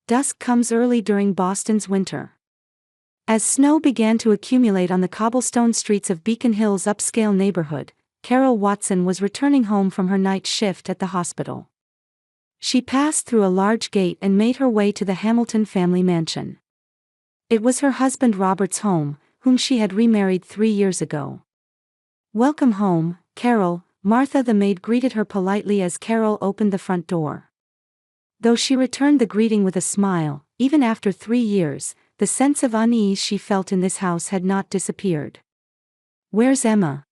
Dusk comes early during Boston's winter. As snow began to accumulate on the cobblestone streets of Beacon Hill's upscale neighborhood, Carol Watson was returning home from her night shift at the hospital. She passed through a large gate and made her way to the Hamilton family mansion. It was her husband Robert's home, whom she had remarried 3 years ago. "Welcome home, Carol," Martha the maid greeted her politely as Carol opened the front door. Though she returned the greeting with a smile, even after 3 years, the sense of unease she felt in this house had not disappeared. "Where's Emma?"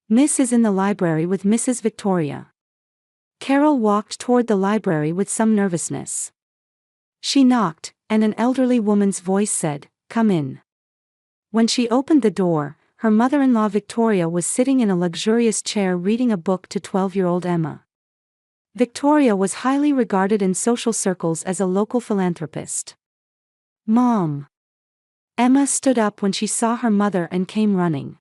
"Miss is in the library with Mrs. Victoria." Carol walked toward the library with some nervousness. She knocked, and an elderly woman's voice said, "Come in." When she opened the door, her mother-in-law Victoria was sitting in a luxurious chair reading a book to 12-year-old Emma. Victoria was highly regarded in social circles as a local philanthropist. "Mom." Emma stood up when she saw her mother and came running.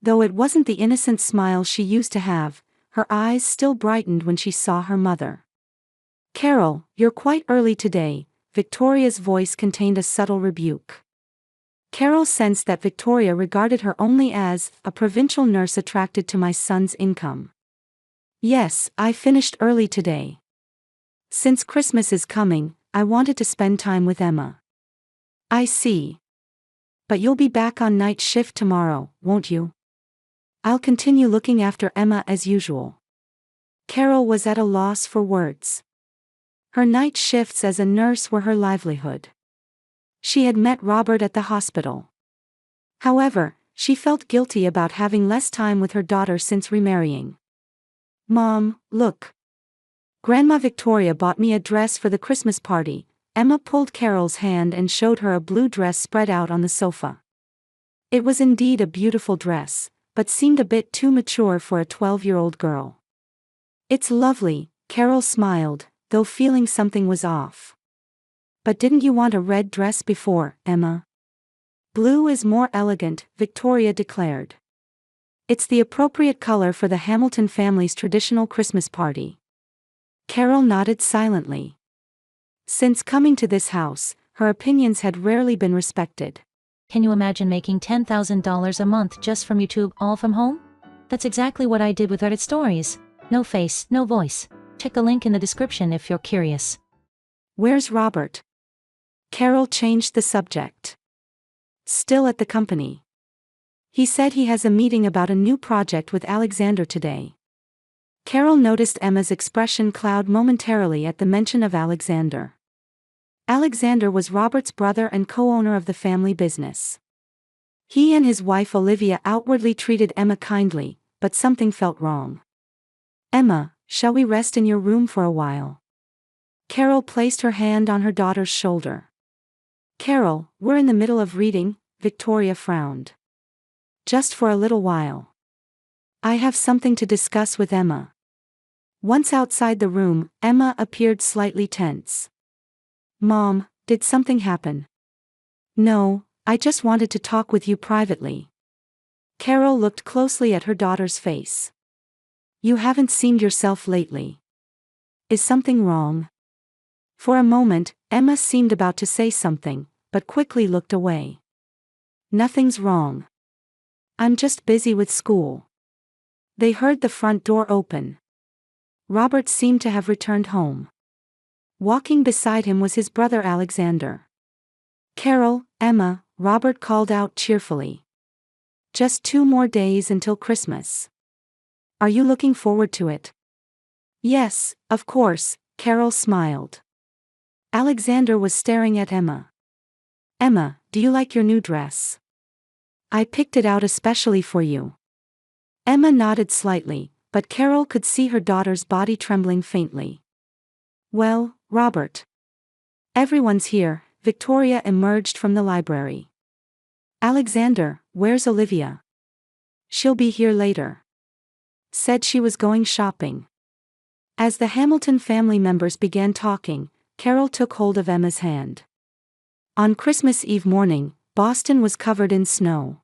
Though it wasn't the innocent smile she used to have, her eyes still brightened when she saw her mother. "Carol, you're quite early today," Victoria's voice contained a subtle rebuke. Carol sensed that Victoria regarded her only as a provincial nurse attracted to my son's income. "Yes, I finished early today. Since Christmas is coming, I wanted to spend time with Emma." "I see. But you'll be back on night shift tomorrow, won't you?" "I'll continue looking after Emma as usual." Carol was at a loss for words. Her night shifts as a nurse were her livelihood. She had met Robert at the hospital. However, she felt guilty about having less time with her daughter since remarrying. "Mom, look. Grandma Victoria bought me a dress for the Christmas party." Emma pulled Carol's hand and showed her a blue dress spread out on the sofa. It was indeed a beautiful dress, but seemed a bit too mature for a 12-year-old girl. "It's lovely," Carol smiled, though feeling something was off. "But didn't you want a red dress before, Emma?" "Blue is more elegant," Victoria declared. "It's the appropriate color for the Hamilton family's traditional Christmas party." Carol nodded silently. Since coming to this house, her opinions had rarely been respected. Can you imagine making $10,000 a month just from YouTube, all from home? That's exactly what I did with Reddit stories. No face, no voice. Check the link in the description if you're curious. "Where's Robert?" Carol changed the subject. "Still at the company. He said he has a meeting about a new project with Alexander today." Carol noticed Emma's expression cloud momentarily at the mention of Alexander. Alexander was Robert's brother and co-owner of the family business. He and his wife Olivia outwardly treated Emma kindly, but something felt wrong. "Emma, shall we rest in your room for a while?" Carol placed her hand on her daughter's shoulder. "Carol, we're in the middle of reading," Victoria frowned. "Just for a little while. I have something to discuss with Emma." Once outside the room, Emma appeared slightly tense. "Mom, did something happen?" "No, I just wanted to talk with you privately." Carol looked closely at her daughter's face. "You haven't seemed yourself lately. Is something wrong?" For a moment, Emma seemed about to say something, but quickly looked away. "Nothing's wrong. I'm just busy with school." They heard the front door open. Robert seemed to have returned home. Walking beside him was his brother Alexander. "Carol, Emma," Robert called out cheerfully. "Just 2 more days until Christmas. Are you looking forward to it?" "Yes, of course," Carol smiled. Alexander was staring at Emma. "Emma, do you like your new dress? I picked it out especially for you." Emma nodded slightly, but Carol could see her daughter's body trembling faintly. "Well, Robert. Everyone's here." Victoria emerged from the library. "Alexander, where's Olivia?" "She'll be here later. Said she was going shopping." As the Hamilton family members began talking, Carol took hold of Emma's hand. On Christmas Eve morning, Boston was covered in snow.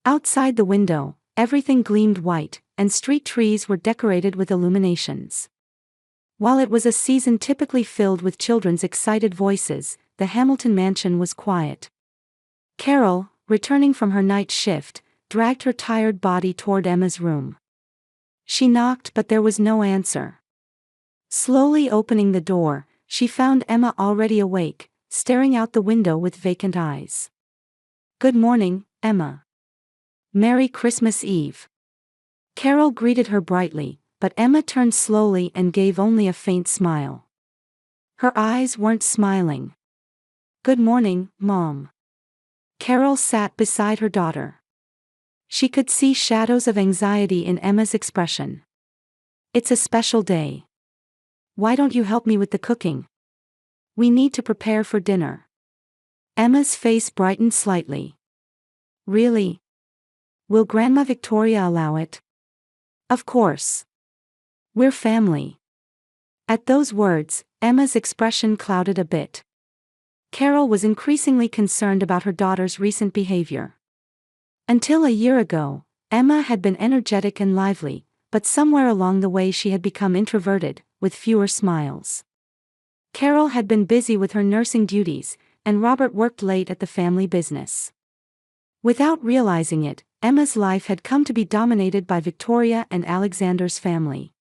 Outside the window, everything gleamed white, and street trees were decorated with illuminations. While it was a season typically filled with children's excited voices, the Hamilton mansion was quiet. Carol, returning from her night shift, dragged her tired body toward Emma's room. She knocked, but there was no answer. Slowly opening the door, she found Emma already awake, staring out the window with vacant eyes. "Good morning, Emma. Merry Christmas Eve." Carol greeted her brightly, but Emma turned slowly and gave only a faint smile. Her eyes weren't smiling. "Good morning, Mom." Carol sat beside her daughter. She could see shadows of anxiety in Emma's expression. "It's a special day. Why don't you help me with the cooking? We need to prepare for dinner." Emma's face brightened slightly. "Really? Will Grandma Victoria allow it?" "Of course. We're family." At those words, Emma's expression clouded a bit. Carol was increasingly concerned about her daughter's recent behavior. Until a year ago, Emma had been energetic and lively, but somewhere along the way she had become introverted, with fewer smiles. Carol had been busy with her nursing duties, and Robert worked late at the family business. Without realizing it, Emma's life had come to be dominated by Victoria and Alexander's family.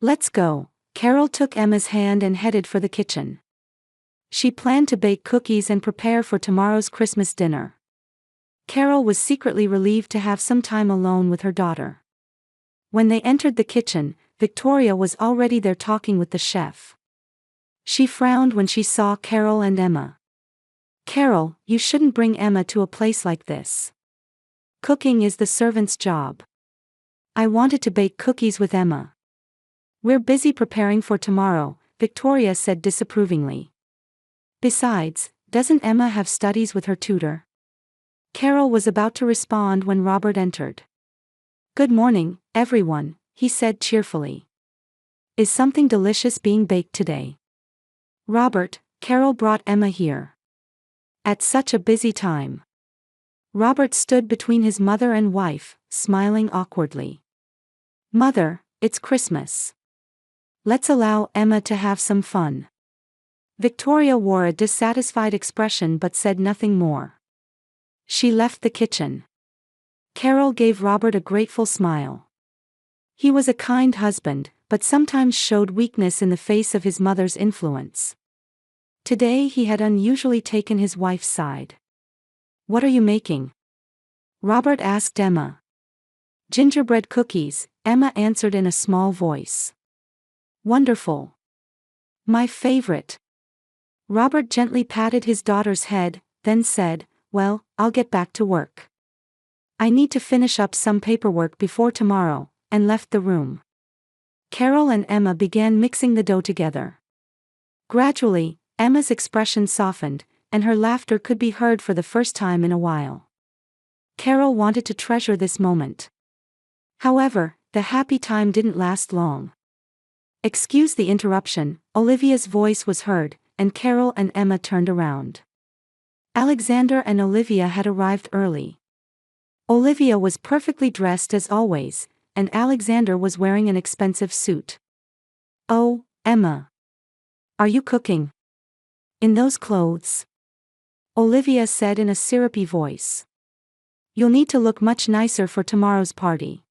"Let's go." Carol took Emma's hand and headed for the kitchen. She planned to bake cookies and prepare for tomorrow's Christmas dinner. Carol was secretly relieved to have some time alone with her daughter. When they entered the kitchen, Victoria was already there talking with the chef. She frowned when she saw Carol and Emma. "Carol, you shouldn't bring Emma to a place like this. Cooking is the servant's job." "I wanted to bake cookies with Emma." "We're busy preparing for tomorrow," Victoria said disapprovingly. "Besides, doesn't Emma have studies with her tutor?" Carol was about to respond when Robert entered. "Good morning, everyone," he said cheerfully. "Is something delicious being baked today?" "Robert, Carol brought Emma here. At such a busy time." Robert stood between his mother and wife, smiling awkwardly. "Mother, it's Christmas. Let's allow Emma to have some fun." Victoria wore a dissatisfied expression but said nothing more. She left the kitchen. Carol gave Robert a grateful smile. He was a kind husband, but sometimes showed weakness in the face of his mother's influence. Today he had unusually taken his wife's side. "What are you making?" Robert asked Emma. "Gingerbread cookies," Emma answered in a small voice. "Wonderful. My favorite." Robert gently patted his daughter's head, then said, "Well, I'll get back to work. I need to finish up some paperwork before tomorrow," and left the room. Carol and Emma began mixing the dough together. Gradually, Emma's expression softened, and her laughter could be heard for the first time in a while. Carol wanted to treasure this moment. However, the happy time didn't last long. "Excuse the interruption," Olivia's voice was heard, and Carol and Emma turned around. Alexander and Olivia had arrived early. Olivia was perfectly dressed as always, and Alexander was wearing an expensive suit. "Oh, Emma. Are you cooking? In those clothes?" Olivia said in a syrupy voice. "You'll need to look much nicer for tomorrow's party."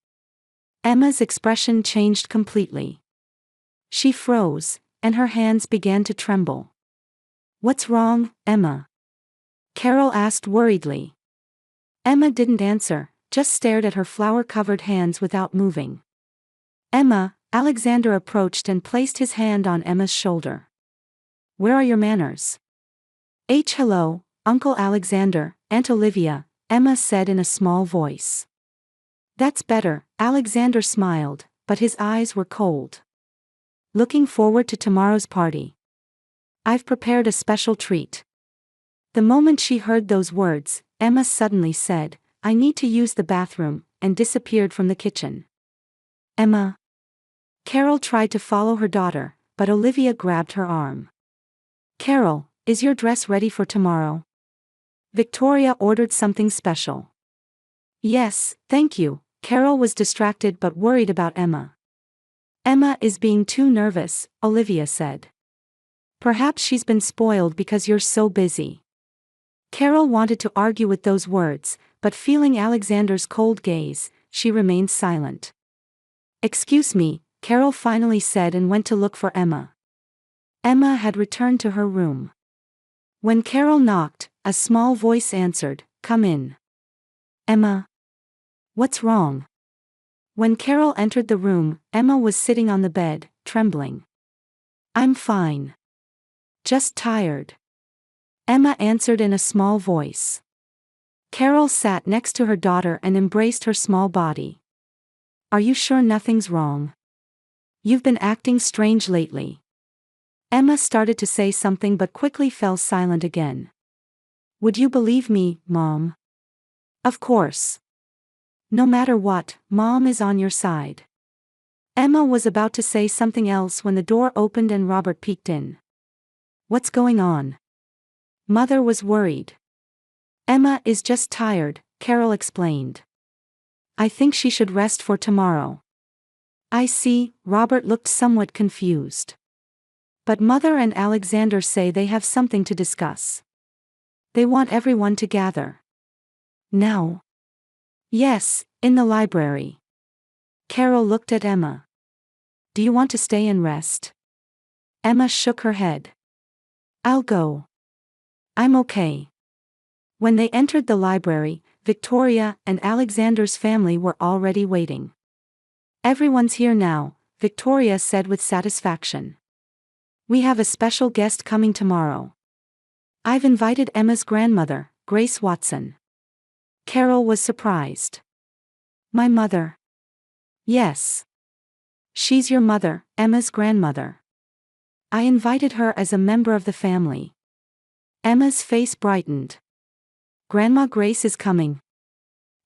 Emma's expression changed completely. She froze, and her hands began to tremble. "What's wrong, Emma?" Carol asked worriedly. Emma didn't answer, just stared at her flour-covered hands without moving. "Emma," Alexander approached and placed his hand on Emma's shoulder. "Where are your manners?" "Hello, Uncle Alexander, Aunt Olivia," Emma said in a small voice. "That's better," Alexander smiled, but his eyes were cold. "Looking forward to tomorrow's party. I've prepared a special treat." The moment she heard those words, Emma suddenly said, "I need to use the bathroom," and disappeared from the kitchen. "Emma." Carol tried to follow her daughter, but Olivia grabbed her arm. "Carol, is your dress ready for tomorrow?" Victoria ordered something special. "Yes, thank you." Carol was distracted but worried about Emma. Emma is being too nervous, Olivia said. Perhaps she's been spoiled because you're so busy. Carol wanted to argue with those words, but feeling Alexander's cold gaze, she remained silent. Excuse me, Carol finally said and went to look for Emma. Emma had returned to her room. When Carol knocked, a small voice answered, "Come in." "Emma? What's wrong?" When Carol entered the room, Emma was sitting on the bed, trembling. "I'm fine. Just tired," Emma answered in a small voice. Carol sat next to her daughter and embraced her small body. "Are you sure nothing's wrong? You've been acting strange lately." Emma started to say something but quickly fell silent again. "Would you believe me, Mom?" "Of course. No matter what, Mom is on your side." Emma was about to say something else when the door opened and Robert peeked in. "What's going on?" Mother was worried. "Emma is just tired," Carol explained. "I think she should rest for tomorrow." "I see," Robert looked somewhat confused. "But Mother and Alexander say they have something to discuss. They want everyone to gather." "Now?" "Yes, in the library." Carol looked at Emma. "Do you want to stay and rest?" Emma shook her head. "I'll go. I'm okay." When they entered the library, Victoria and Alexander's family were already waiting. "Everyone's here now," Victoria said with satisfaction. "We have a special guest coming tomorrow. I've invited Emma's grandmother, Grace Watson." Carol was surprised. "My mother?" "Yes. She's your mother, Emma's grandmother. I invited her as a member of the family." Emma's face brightened. "Grandma Grace is coming."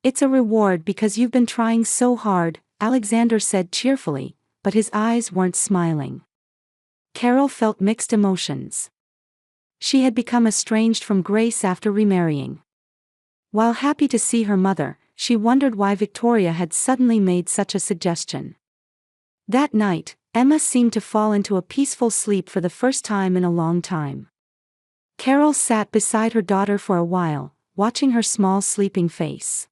"It's a reward because you've been trying so hard," Alexander said cheerfully, but his eyes weren't smiling. Carol felt mixed emotions. She had become estranged from Grace after remarrying. While happy to see her mother, she wondered why Victoria had suddenly made such a suggestion. That night, Emma seemed to fall into a peaceful sleep for the first time in a long time. Carol sat beside her daughter for a while, watching her small sleeping face.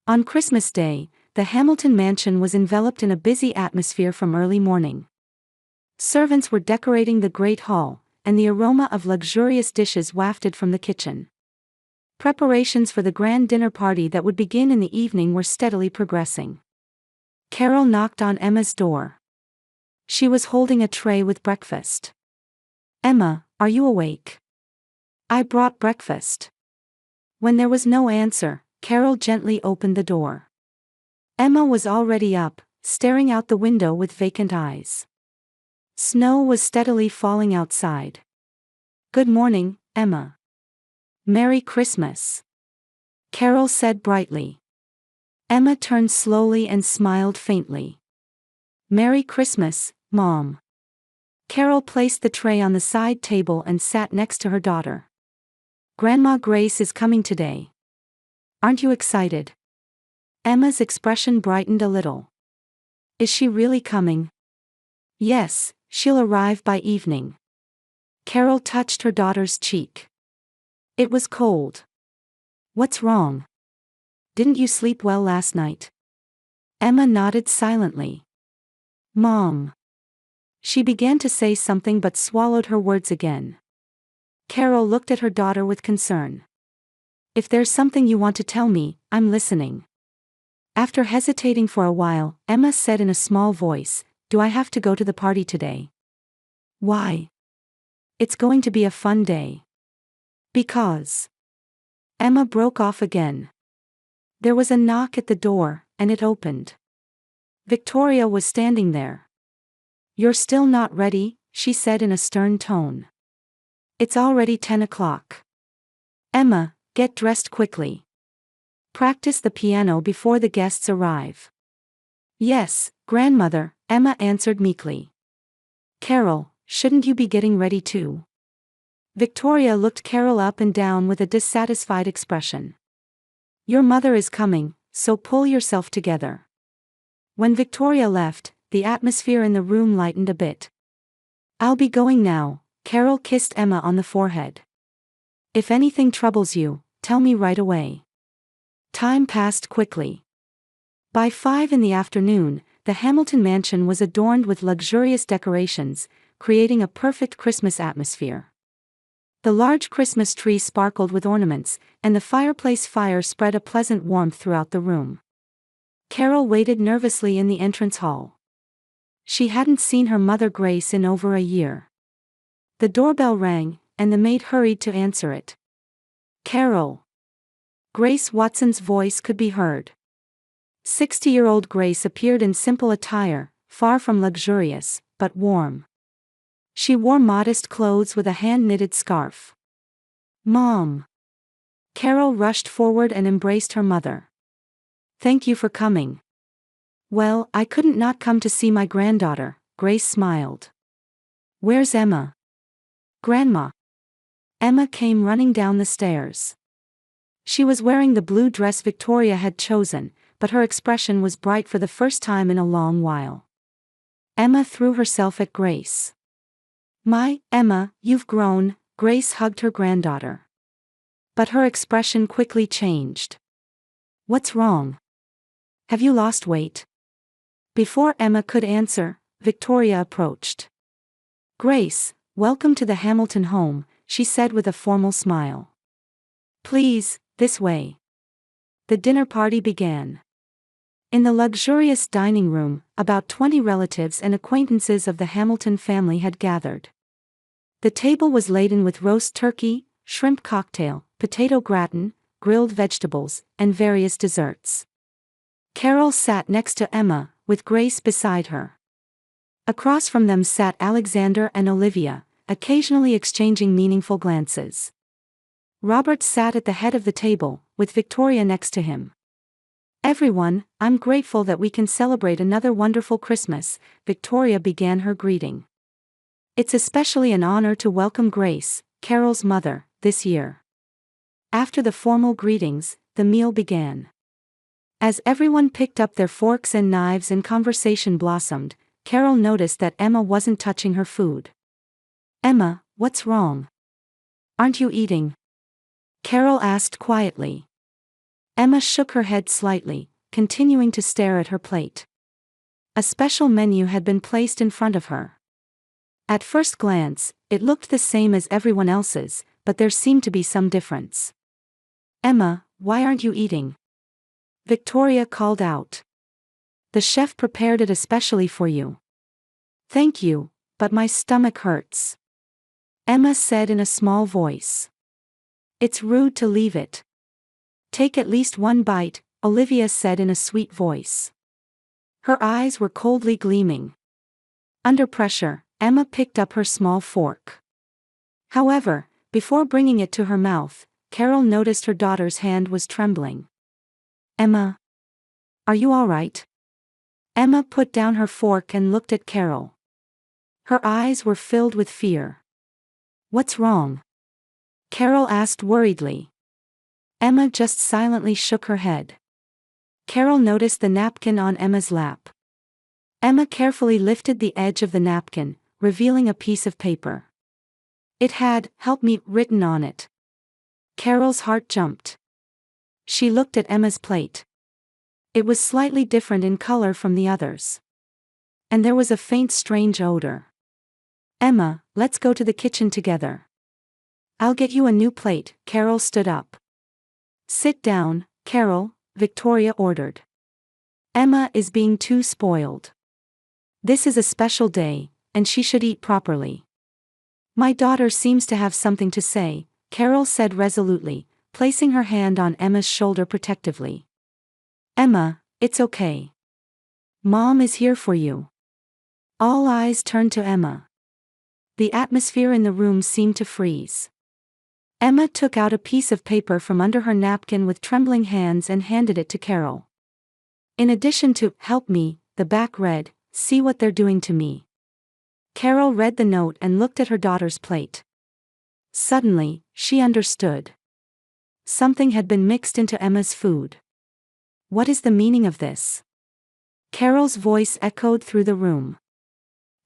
On Christmas Day, the Hamilton mansion was enveloped in a busy atmosphere from early morning. Servants were decorating the great hall, and the aroma of luxurious dishes wafted from the kitchen. Preparations for the grand dinner party that would begin in the evening were steadily progressing. Carol knocked on Emma's door. She was holding a tray with breakfast. "Emma, are you awake?" "I brought breakfast." When there was no answer, Carol gently opened the door. Emma was already up, staring out the window with vacant eyes. Snow was steadily falling outside. "Good morning, Emma." "Merry Christmas," Carol said brightly. Emma turned slowly and smiled faintly. "Merry Christmas, Mom." Carol placed the tray on the side table and sat next to her daughter. "Grandma Grace is coming today. Aren't you excited?" Emma's expression brightened a little. "Is she really coming?" "Yes, she'll arrive by evening." Carol touched her daughter's cheek. It was cold. "What's wrong? Didn't you sleep well last night?" Emma nodded silently. "Mom." She began to say something but swallowed her words again. Carol looked at her daughter with concern. "If there's something you want to tell me, I'm listening." After hesitating for a while, Emma said in a small voice, "Do I have to go to the party today?" "Why?" "It's going to be a fun day." "Because." Emma broke off again. There was a knock at the door, and it opened. Victoria was standing there. "You're still not ready," she said in a stern tone. "It's already 10 o'clock. Emma, get dressed quickly. Practice the piano before the guests arrive." "Yes, grandmother," Emma answered meekly. "Carol, shouldn't you be getting ready too?" Victoria looked Carol up and down with a dissatisfied expression. "Your mother is coming, so pull yourself together." When Victoria left, the atmosphere in the room lightened a bit. "I'll be going now," Carol kissed Emma on the forehead. "If anything troubles you, tell me right away." Time passed quickly. By 5 in the afternoon, the Hamilton mansion was adorned with luxurious decorations, creating a perfect Christmas atmosphere. The large Christmas tree sparkled with ornaments, and the fireplace fire spread a pleasant warmth throughout the room. Carol waited nervously in the entrance hall. She hadn't seen her mother Grace in over a year. The doorbell rang, and the maid hurried to answer it. "Carol." Grace Watson's voice could be heard. 60-year-old Grace appeared in simple attire, far from luxurious, but warm. She wore modest clothes with a hand-knitted scarf. "Mom." Carol rushed forward and embraced her mother. "Thank you for coming." "Well, I couldn't not come to see my granddaughter," Grace smiled. "Where's Emma?" "Grandma." Emma came running down the stairs. She was wearing the blue dress Victoria had chosen, but her expression was bright for the first time in a long while. Emma threw herself at Grace. "My, Emma, you've grown," Grace hugged her granddaughter. But her expression quickly changed. "What's wrong? Have you lost weight?" Before Emma could answer, Victoria approached. "Grace, welcome to the Hamilton home," she said with a formal smile. "Please, this way." The dinner party began. In the luxurious dining room, about 20 relatives and acquaintances of the Hamilton family had gathered. The table was laden with roast turkey, shrimp cocktail, potato gratin, grilled vegetables, and various desserts. Carol sat next to Emma, with Grace beside her. Across from them sat Alexander and Olivia, occasionally exchanging meaningful glances. Robert sat at the head of the table, with Victoria next to him. "Everyone, I'm grateful that we can celebrate another wonderful Christmas," Victoria began her greeting. "It's especially an honor to welcome Grace, Carol's mother, this year." After the formal greetings, the meal began. As everyone picked up their forks and knives and conversation blossomed, Carol noticed that Emma wasn't touching her food. "Emma, what's wrong? Aren't you eating?" Carol asked quietly. Emma shook her head slightly, continuing to stare at her plate. A special menu had been placed in front of her. At first glance, it looked the same as everyone else's, but there seemed to be some difference. "Emma, why aren't you eating?" Victoria called out. "The chef prepared it especially for you." "Thank you, but my stomach hurts," Emma said in a small voice. "It's rude to leave it." "Take at least one bite," Olivia said in a sweet voice. Her eyes were coldly gleaming. Under pressure, Emma picked up her small fork. However, before bringing it to her mouth, Carol noticed her daughter's hand was trembling. "Emma, are you all right?" Emma put down her fork and looked at Carol. Her eyes were filled with fear. "What's wrong?" Carol asked worriedly. Emma just silently shook her head. Carol noticed the napkin on Emma's lap. Emma carefully lifted the edge of the napkin, revealing a piece of paper. It had "Help me" written on it. Carol's heart jumped. She looked at Emma's plate. It was slightly different in color from the others. And there was a faint strange odor. "Emma, let's go to the kitchen together." "I'll get you a new plate," Carol stood up. "Sit down, Carol," Victoria ordered. "Emma is being too spoiled. This is a special day, and she should eat properly." "My daughter seems to have something to say," Carol said resolutely, placing her hand on Emma's shoulder protectively. "Emma, it's okay. Mom is here for you." All eyes turned to Emma. The atmosphere in the room seemed to freeze. Emma took out a piece of paper from under her napkin with trembling hands and handed it to Carol. In addition to "Help me," the back read, "See what they're doing to me." Carol read the note and looked at her daughter's plate. Suddenly, she understood. Something had been mixed into Emma's food. What is the meaning of this? Carol's voice echoed through the room.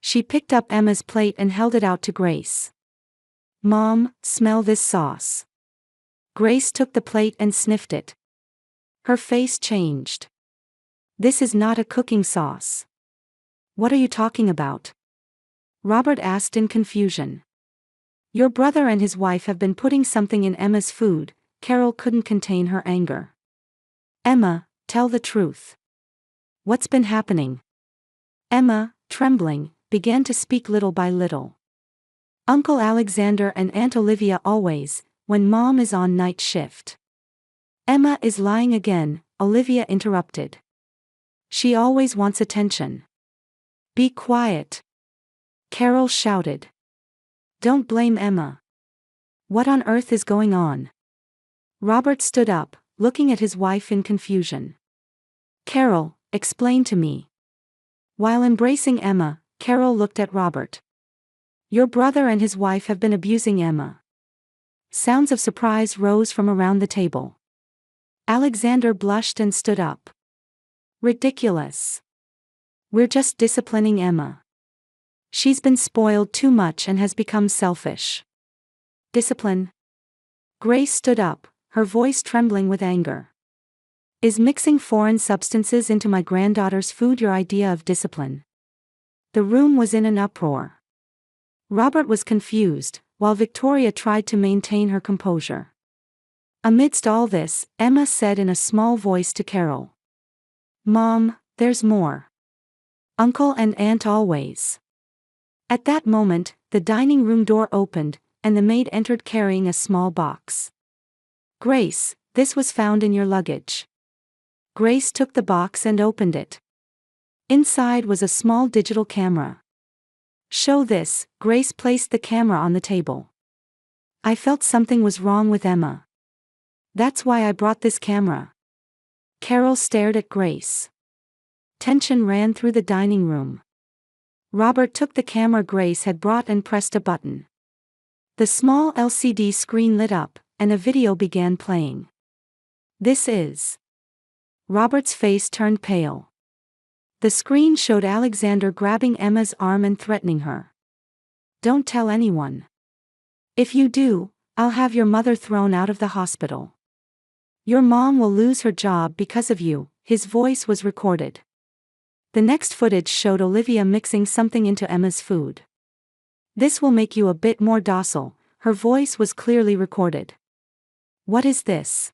She picked up Emma's plate and held it out to Grace. "Mom, smell this sauce." Grace took the plate and sniffed it. Her face changed. "This is not a cooking sauce." "What are you talking about?" Robert asked in confusion. "Your brother and his wife have been putting something in Emma's food." Carol couldn't contain her anger. "Emma, tell the truth. What's been happening?" Emma, trembling, began to speak little by little. "Uncle Alexander and Aunt Olivia always, when Mom is on night shift." "Emma is lying again," Olivia interrupted. "She always wants attention." "Be quiet," Carol shouted. "Don't blame Emma. What on earth is going on?" Robert stood up, looking at his wife in confusion. "Carol, explain to me." While embracing Emma, Carol looked at Robert. "Your brother and his wife have been abusing Emma." Sounds of surprise rose from around the table. Alexander blushed and stood up. "Ridiculous. We're just disciplining Emma. She's been spoiled too much and has become selfish." "Discipline?" Grace stood up, her voice trembling with anger. "Is mixing foreign substances into my granddaughter's food your idea of discipline?" The room was in an uproar. Robert was confused, while Victoria tried to maintain her composure. Amidst all this, Emma said in a small voice to Carol, "Mom, there's more. Uncle and Aunt always." At that moment, the dining room door opened, and the maid entered carrying a small box. "Grace, this was found in your luggage." Grace took the box and opened it. Inside was a small digital camera. "Show this." Grace placed the camera on the table. "I felt something was wrong with Emma. That's why I brought this camera." Carol stared at Grace. Tension ran through the dining room. Robert took the camera Grace had brought and pressed a button. The small LCD screen lit up, and a video began playing. "This is..." Robert's face turned pale. The screen showed Alexander grabbing Emma's arm and threatening her. "Don't tell anyone. If you do, I'll have your mother thrown out of the hospital. Your mom will lose her job because of you." His voice was recorded. The next footage showed Olivia mixing something into Emma's food. "This will make you a bit more docile." Her voice was clearly recorded. "What is this?"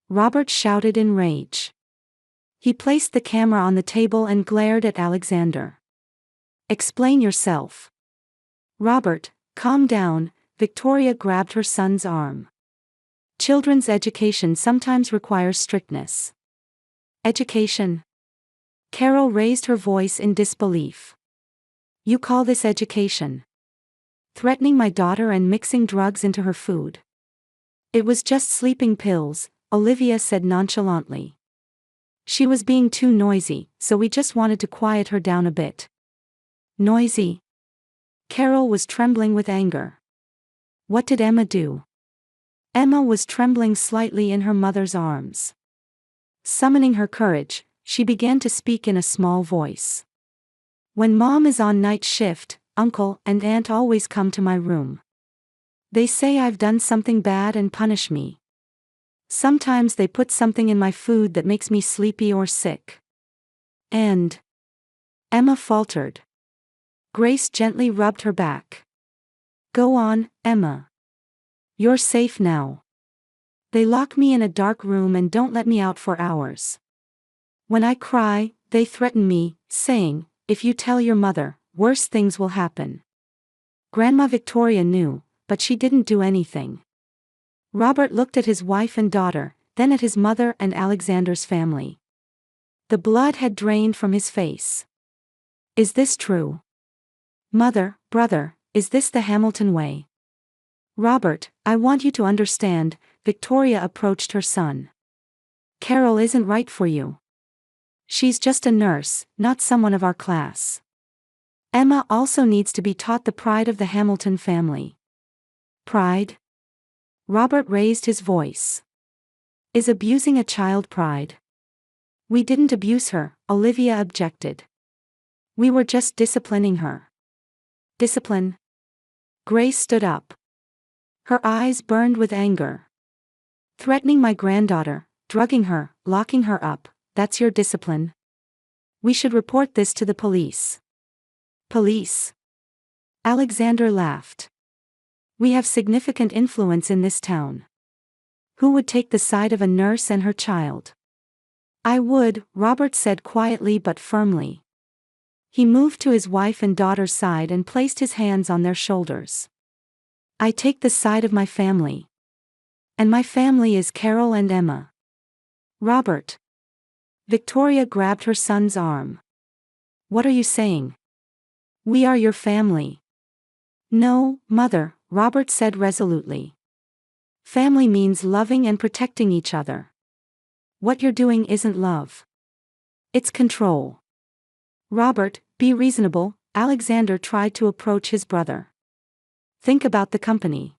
Robert shouted in rage. He placed the camera on the table and glared at Alexander. "Explain yourself." "Robert, calm down." Victoria grabbed her son's arm. "Children's education sometimes requires strictness." "Education?" Carol raised her voice in disbelief. "You call this education? Threatening my daughter and mixing drugs into her food." "It was just sleeping pills," Olivia said nonchalantly. "She was being too noisy, so we just wanted to quiet her down a bit." "Noisy?" Carol was trembling with anger. "What did Emma do?" Emma was trembling slightly in her mother's arms. Summoning her courage, she began to speak in a small voice. "When Mom is on night shift, Uncle and Aunt always come to my room. They say I've done something bad and punish me. Sometimes they put something in my food that makes me sleepy or sick. And..." Emma faltered. Grace gently rubbed her back. "Go on, Emma. You're safe now. They lock me in a dark room and don't let me out for hours. When I cry, they threaten me, saying, 'If you tell your mother, worse things will happen.' Grandma Victoria knew, but she didn't do anything." Robert looked at his wife and daughter, then at his mother and Alexander's family. The blood had drained from his face. "Is this true? Mother, brother, is this the Hamilton way?" "Robert, I want you to understand." Victoria approached her son. "Carol isn't right for you. She's just a nurse, not someone of our class. Emma also needs to be taught the pride of the Hamilton family." "Pride?" Robert raised his voice. "Is abusing a child pride?" We didn't abuse her, Olivia objected. We were just disciplining her. Discipline? Grace stood up. Her eyes burned with anger. Threatening my granddaughter, drugging her, locking her up, that's your discipline? We should report this to the police. Police? Alexander laughed. We have significant influence in this town. Who would take the side of a nurse and her child? I would, Robert said quietly but firmly. He moved to his wife and daughter's side and placed his hands on their shoulders. I take the side of my family. And my family is Carol and Emma. Robert. Victoria grabbed her son's arm. What are you saying? We are your family. No, Mother, Robert said resolutely. Family means loving and protecting each other. What you're doing isn't love. It's control. Robert, be reasonable, Alexander tried to approach his brother. Think about the company.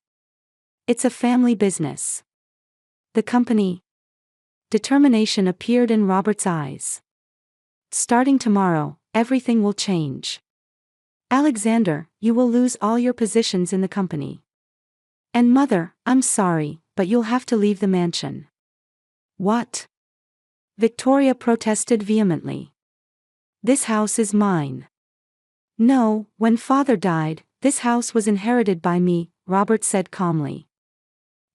It's a family business. The company. Determination appeared in Robert's eyes. Starting tomorrow, everything will change. Alexander, you will lose all your positions in the company. And Mother, I'm sorry, but you'll have to leave the mansion. What? Victoria protested vehemently. This house is mine. No, when Father died, this house was inherited by me, Robert said calmly.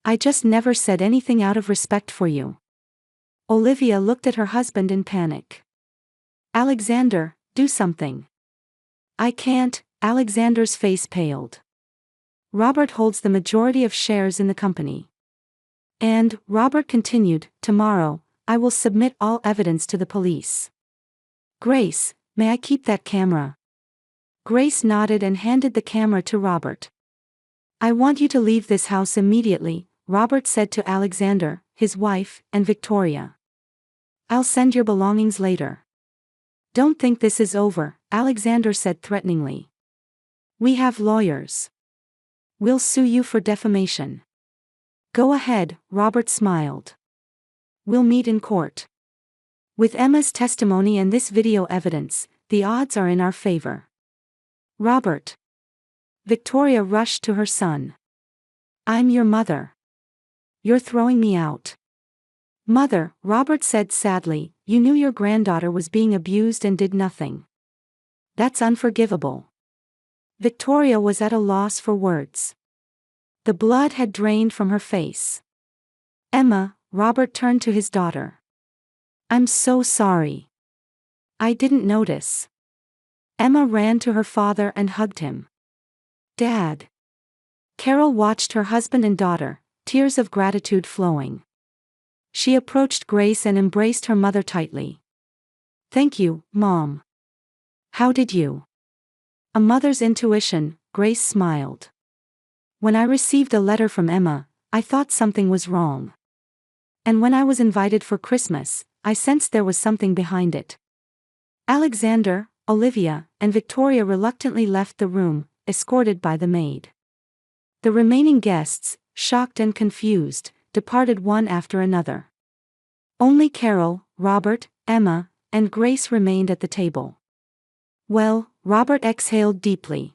I just never said anything out of respect for you. Olivia looked at her husband in panic. Alexander, do something. I can't, Alexander's face paled. Robert holds the majority of shares in the company. And, Robert continued, tomorrow, I will submit all evidence to the police. Grace, may I keep that camera? Grace nodded and handed the camera to Robert. I want you to leave this house immediately, Robert said to Alexander, his wife, and Victoria. I'll send your belongings later. Don't think this is over, Alexander said threateningly. We have lawyers. We'll sue you for defamation. Go ahead, Robert smiled. We'll meet in court. With Emma's testimony and this video evidence, the odds are in our favor. Robert. Victoria rushed to her son. I'm your mother. You're throwing me out. Mother, Robert said sadly, you knew your granddaughter was being abused and did nothing. That's unforgivable. Victoria was at a loss for words. The blood had drained from her face. Emma, Robert turned to his daughter. I'm so sorry. I didn't notice. Emma ran to her father and hugged him. Dad. Carol watched her husband and daughter, tears of gratitude flowing. She approached Grace and embraced her mother tightly. Thank you, Mom. How did you? A mother's intuition, Grace smiled. When I received a letter from Emma, I thought something was wrong. And when I was invited for Christmas, I sensed there was something behind it. Alexander, Olivia, and Victoria reluctantly left the room, escorted by the maid. The remaining guests, shocked and confused, departed one after another. Only Carol, Robert, Emma, and Grace remained at the table. Well, Robert exhaled deeply.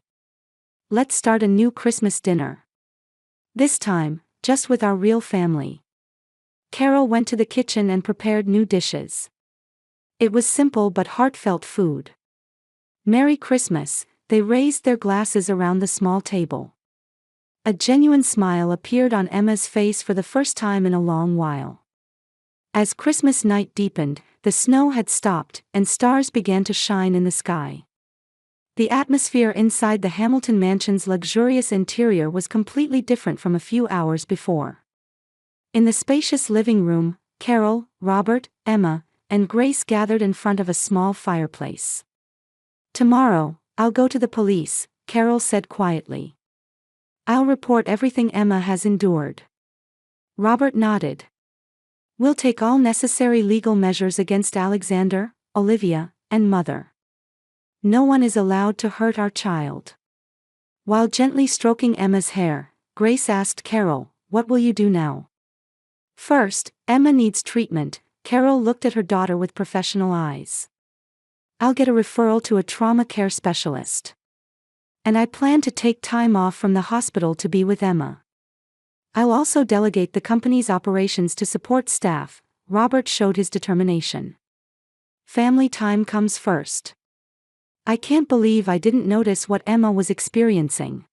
Let's start a new Christmas dinner. This time, just with our real family. Carol went to the kitchen and prepared new dishes. It was simple but heartfelt food. Merry Christmas, they raised their glasses around the small table. A genuine smile appeared on Emma's face for the first time in a long while. As Christmas night deepened, the snow had stopped and stars began to shine in the sky. The atmosphere inside the Hamilton mansion's luxurious interior was completely different from a few hours before. In the spacious living room, Carol, Robert, Emma, and Grace gathered in front of a small fireplace. Tomorrow, I'll go to the police, Carol said quietly. I'll report everything Emma has endured. Robert nodded. We'll take all necessary legal measures against Alexander, Olivia, and Mother. No one is allowed to hurt our child. While gently stroking Emma's hair, Grace asked Carol, what will you do now? First, Emma needs treatment, Carol looked at her daughter with professional eyes. I'll get a referral to a trauma care specialist. And I plan to take time off from the hospital to be with Emma. I'll also delegate the company's operations to support staff. Robert showed his determination. Family time comes first. I can't believe I didn't notice what Emma was experiencing.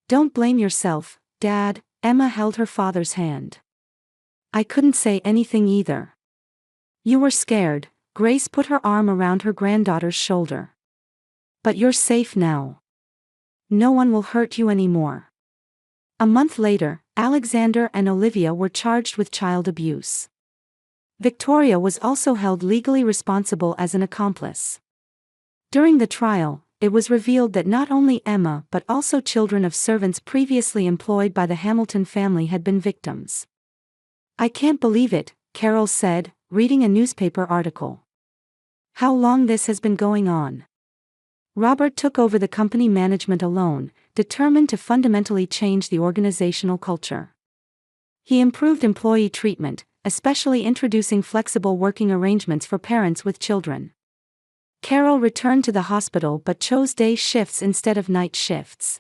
Don't blame yourself, Dad. Emma held her father's hand. I couldn't say anything either. You were scared. Grace put her arm around her granddaughter's shoulder. But you're safe now. No one will hurt you anymore. A month later, Alexander and Olivia were charged with child abuse. Victoria was also held legally responsible as an accomplice. During the trial, it was revealed that not only Emma but also children of servants previously employed by the Hamilton family had been victims. I can't believe it, Carol said, reading a newspaper article. How long this has been going on. Robert took over the company management alone, determined to fundamentally change the organizational culture. He improved employee treatment, especially introducing flexible working arrangements for parents with children. Carol returned to the hospital but chose day shifts instead of night shifts.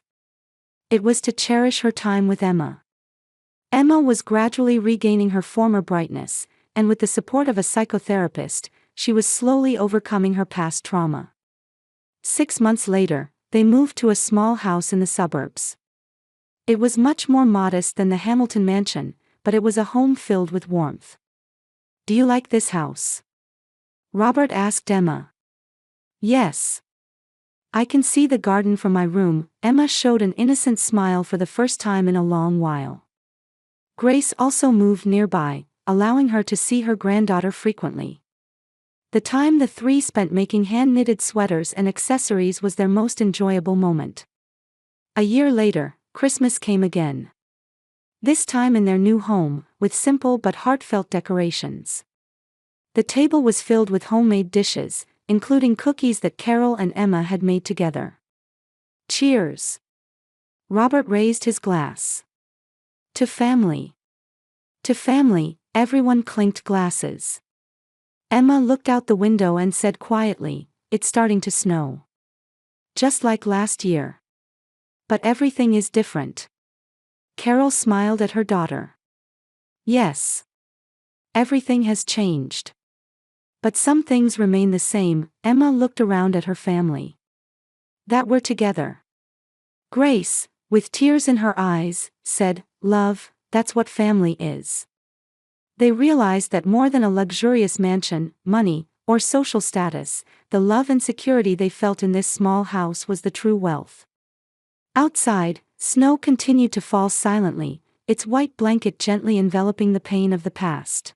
It was to cherish her time with Emma. Emma was gradually regaining her former brightness, and with the support of a psychotherapist, she was slowly overcoming her past trauma. 6 months later, they moved to a small house in the suburbs. It was much more modest than the Hamilton mansion, but it was a home filled with warmth. Do you like this house? Robert asked Emma. Yes. I can see the garden from my room. Emma showed an innocent smile for the first time in a long while. Grace also moved nearby, allowing her to see her granddaughter frequently. The time the three spent making hand-knitted sweaters and accessories was their most enjoyable moment. A year later, Christmas came again. This time in their new home, with simple but heartfelt decorations. The table was filled with homemade dishes, including cookies that Carol and Emma had made together. Cheers! Robert raised his glass. To family. To family, everyone clinked glasses. Emma looked out the window and said quietly, "It's starting to snow. Just like last year. But everything is different." Carol smiled at her daughter. Yes. Everything has changed. But some things remain the same. Emma looked around at her family. That we're together. Grace, with tears in her eyes, said, "Love, that's what family is." They realized that more than a luxurious mansion, money, or social status, the love and security they felt in this small house was the true wealth. Outside, snow continued to fall silently, its white blanket gently enveloping the pain of the past.